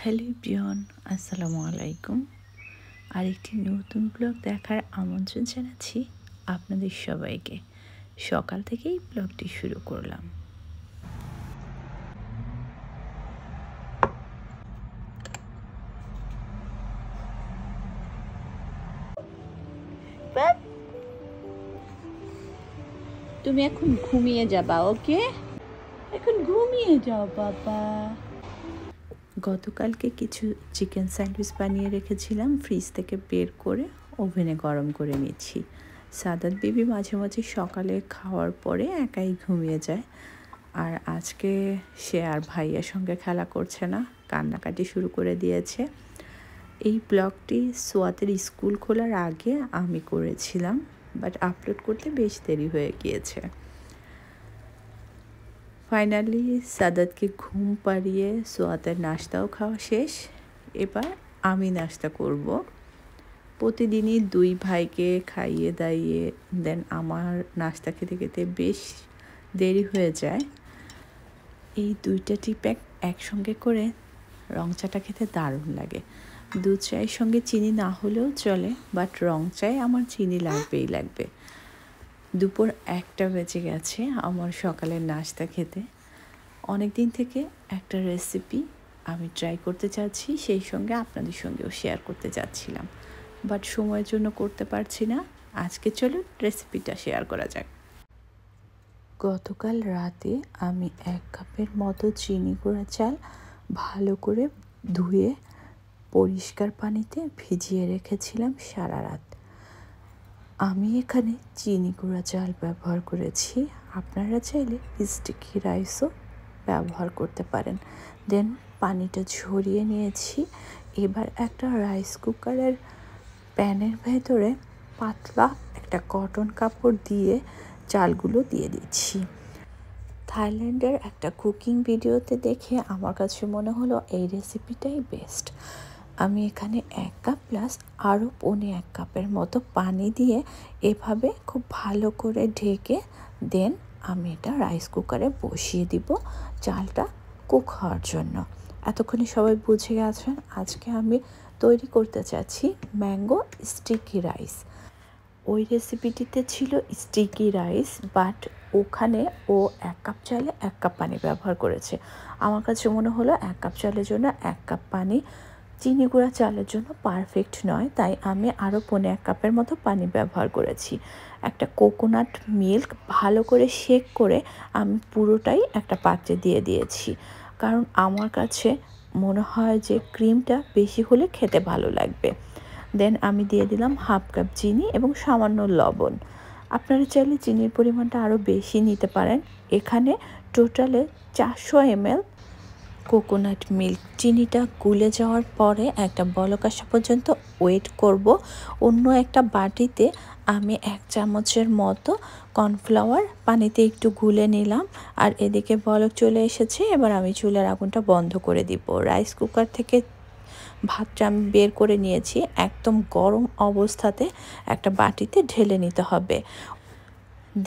Hello everyone, আসসালামু আলাইকুম। আরেকটি নতুন ব্লগ দেখার আমন্ত্রণ জানাচ্ছি আপনাদের সবাইকে। সকাল থেকেই ব্লগটি শুরু করলাম। তুমি এখন ঘুমিয়ে যাবা, ওকে? এখন ঘুমিয়ে যাও বাবা। গতকালকে কিছু চিকেন স্যান্ডউইচ বানিয়ে রেখেছিলাম, ফ্রিজ থেকে বের করে ওভেনে গরম করে নিচ্ছি। সাদাত বেবি মাঝে মাঝে সকালে খাওয়ার পরে একাই ঘুমিয়ে যায়, আর আজকে সে আর ভাইয়ের সঙ্গে খেলা করছে না, কান্নাকাটি শুরু করে দিয়েছে। এই ব্লগটি সোয়াতের স্কুল খোলার আগে আমি করেছিলাম, বাট আপলোড করতে বেশ দেরি হয়ে গিয়েছে। ফাইনালি সাদাতকে ঘুম পাড়িয়ে সোয়াতের নাস্তাও খাওয়া শেষ। এবার আমি নাস্তা করব। প্রতিদিনই দুই ভাইকে খাইয়ে দাইয়ে দেন আমার নাস্তা খেতে খেতে বেশ দেরি হয়ে যায়। এই দুইটা টি প্যাক একসঙ্গে করে রং চাটা খেতে দারুণ লাগে। দুধ চায়ের সঙ্গে চিনি না হলেও চলে, বাট রং চায়ে আমার চিনি লাগবেই লাগবে। দুপুর 1টা বেজে গেছে আমার সকালের নাস্তা খেতে। অনেক দিন থেকে একটা রেসিপি আমি ট্রাই করতে চাচ্ছি, সেই সঙ্গে আপনাদের সঙ্গেও শেয়ার করতে চাচ্ছিলাম, বাট সময়ের জন্য করতে পারছি না। আজকে চলুন রেসিপিটা শেয়ার করা যাক। গতকাল রাতে আমি 1 কাপের মতো চিনি গুঁড়া চাল ভালো করে ধুয়ে পরিষ্কার পানিতে ভিজিয়ে রেখেছিলাম সারা রাত। আমি এখানে চিনি গুঁড়া চাল ব্যবহার করেছি, আপনারা চাইলে স্টিকি রাইসও ব্যবহার করতে পারেন। দেন পানিটা ঝরিয়ে নিয়েছি। এবার একটা রাইস কুকারের প্যানের ভেতরে পাতলা একটা কটন কাপড় দিয়ে চালগুলো দিয়ে দিচ্ছি। থাইল্যান্ডের একটা কুকিং ভিডিওতে দেখে আমার কাছে মনে হলো এই রেসিপিটাই বেস্ট। আমি এখানে 1 কাপ প্লাস আরও 1.25 কাপের মতো পানি দিয়ে এভাবে খুব ভালো করে ঢেকে দেন আমি এটা রাইস কুকারে বসিয়ে দিব চালটা কুক হওয়ার জন্য। এতক্ষণে সবাই বুঝে গেছেন আজকে আমি তৈরি করতে চাচ্ছি ম্যাঙ্গো স্টিকি রাইস। ওই রেসিপিটিতে ছিল স্টিকি রাইস, বাট ওখানে ও 1 কাপ চালে 1 কাপ পানি ব্যবহার করেছে। আমার কাছে মনে হলো 1 কাপ চালের জন্য 1 কাপ পানি চিনি গুঁড়া চালের জন্য পারফেক্ট নয়, তাই আমি আরও 1.25 কাপের মতো পানি ব্যবহার করেছি। একটা কোকোনাট মিল্ক ভালো করে শেক করে আমি পুরোটাই একটা পাত্রে দিয়ে দিয়েছি, কারণ আমার কাছে মনে হয় যে ক্রিমটা বেশি হলে খেতে ভালো লাগবে। দেন আমি দিয়ে দিলাম 1/2 কাপ চিনি এবং সামান্য লবণ। আপনারা চাইলে চিনির পরিমাণটা আরও বেশি নিতে পারেন। এখানে টোটালে 400 ml কোকোনাট মিল্ক। চিনিটা গুলে যাওয়ার পরে একটা বলক আসা পর্যন্ত ওয়েট করব। অন্য একটা বাটিতে আমি 1 চামচের মতো কর্নফ্লাওয়ার পানিতে একটু গুলে নিলাম, আর এদিকে বলক চলে এসেছে। এবার আমি চুলার আগুনটা বন্ধ করে দিব। রাইস কুকার থেকে ভাতটা আমি বের করে নিয়েছি, একদম গরম অবস্থাতে একটা বাটিতে ঢেলে নিতে হবে।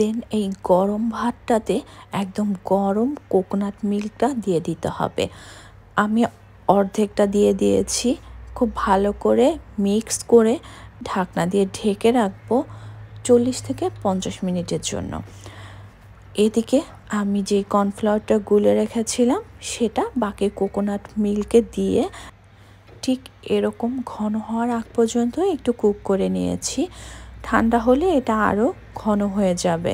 দেন এই গরম ভাতটাতে একদম গরম কোকোনাট মিল্কটা দিয়ে দিতে হবে। আমি অর্ধেকটা দিয়ে দিয়েছি। খুব ভালো করে মিক্স করে ঢাকনা দিয়ে ঢেকে রাখবো 40 থেকে 50 মিনিটের জন্য। এদিকে আমি যে কর্নফ্লাওয়ারটা গুলে রেখেছিলাম সেটা বাকি কোকোনাট মিল্কে দিয়ে ঠিক এরকম ঘন হওয়ার আগ পর্যন্ত একটু কুক করে নিয়েছি। ঠান্ডা হলে এটা আরও ঘন হয়ে যাবে।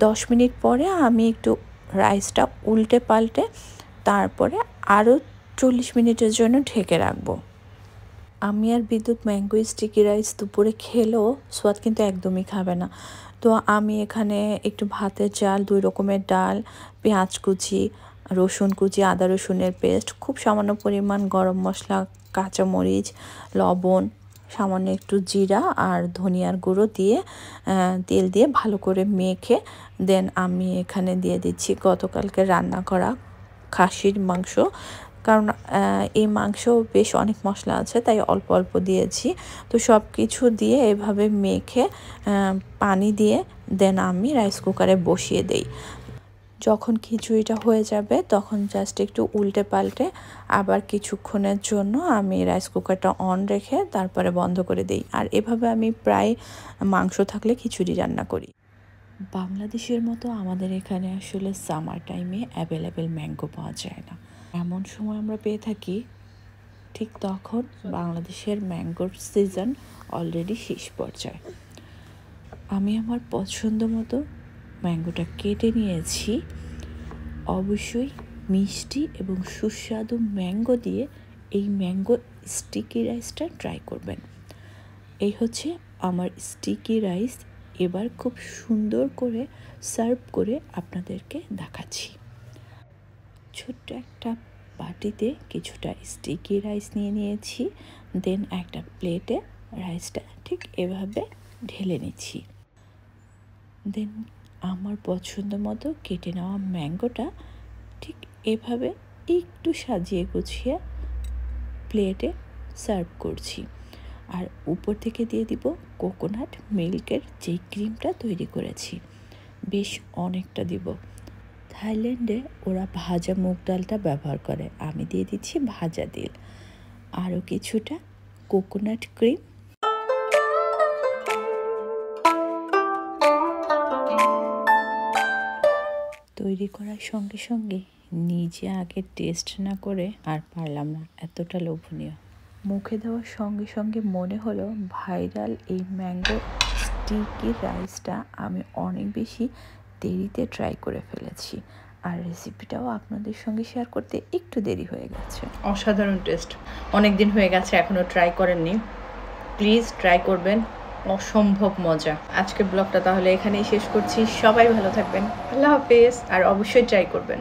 10 মিনিট পরে আমি একটু রাইসটা উল্টে পাল্টে তারপরে আরও 40 মিনিটের জন্য ঢেকে রাখবো। আমি আর বিদ্যুৎ ম্যাঙ্গো স্টিকি রাইস দুপুরে খেলেও সোয়াদ কিন্তু একদমই খাবে না। তো আমি এখানে একটু ভাতের চাল, 2 রকমের ডাল, পেঁয়াজ কুচি, রসুন কুচি, আদা রসুনের পেস্ট, খুব সামান্য পরিমাণ গরম মশলা, কাঁচামরিচ, লবণ, সামান্য একটু জিরা আর ধনিয়ার গুঁড়ো দিয়ে তেল দিয়ে ভালো করে মেখে দেন আমি এখানে দিয়ে দিচ্ছি গতকালকে রান্না করা খাসির মাংস। কারণ এই মাংস বেশ অনেক মশলা আছে, তাই অল্প অল্প দিয়েছি। তো সব কিছু দিয়ে এভাবে মেখে পানি দিয়ে দেন আমি রাইস কুকারে বসিয়ে দেই। যখন খিচুড়িটা হয়ে যাবে তখন জাস্ট একটু উল্টে পাল্টে আবার কিছুক্ষণের জন্য আমি রাইস কুকারটা অন রেখে তারপরে বন্ধ করে দিই। আর এভাবে আমি প্রায় মাংস থাকলে খিচুড়ি রান্না করি। বাংলাদেশের মতো আমাদের এখানে আসলে সামার টাইমে অ্যাভেলেবেল ম্যাঙ্গো পাওয়া যায় না। এমন সময় আমরা পেয়ে থাকি ঠিক তখন বাংলাদেশের ম্যাঙ্গোর সিজন অলরেডি শেষ পর্যায়ে। আমি আমার পছন্দ মতো ম্যাঙ্গোটা কেটে নিয়েছি। অবশ্যই মিষ্টি এবং সুস্বাদু ম্যাঙ্গো দিয়ে এই ম্যাঙ্গো স্টিকি রাইসটা ট্রাই করবেন। এই হচ্ছে আমার স্টিকি রাইস। এবার খুব সুন্দর করে সার্ভ করে আপনাদেরকে দেখাচ্ছি। ছোট্ট একটা বাটিতে কিছুটা স্টিকি রাইস নিয়ে নিয়েছি, দেন একটা প্লেটে রাইসটা ঠিক এভাবে ঢেলে নিচ্ছি। দেন আমার পছন্দ মতো কেটে নেওয়া ম্যাঙ্গোটা ঠিক এভাবে একটু সাজিয়ে গুছিয়ে প্লেটে সার্ভ করছি। আর উপর থেকে দিয়ে দিব কোকোনাট মিল্কের যেই ক্রিমটা তৈরি করেছি, বেশ অনেকটা দিব। থাইল্যান্ডে ওরা ভাজা মুগ ডালটা ব্যবহার করে, আমি দিয়ে দিচ্ছি ভাজা দিল। আরও কিছুটা কোকোনাট ক্রিম। তৈরি করার সঙ্গে সঙ্গে নিজে আগে টেস্ট না করে আর পারলাম না, এতটা লোভনীয়। মুখে দেওয়ার সঙ্গে সঙ্গে মনে হলো ভাইরাল এই ম্যাঙ্গো স্টিকি রাইসটা আমি অনেক বেশি দেরিতে ট্রাই করে ফেলেছি, আর রেসিপিটাও আপনাদের সঙ্গে শেয়ার করতে একটু দেরি হয়ে গেছে। অসাধারণ টেস্ট, অনেক দিন হয়ে গেছে এখনও ট্রাই করেননি, প্লিজ ট্রাই করবেন, অসম্ভব মজা। আজকের ব্লগটা তাহলে এখানেই শেষ করছি। সবাই ভালো থাকবেন, আল্লাহ হাফেজ। আর অবশ্যই ট্রাই করবেন।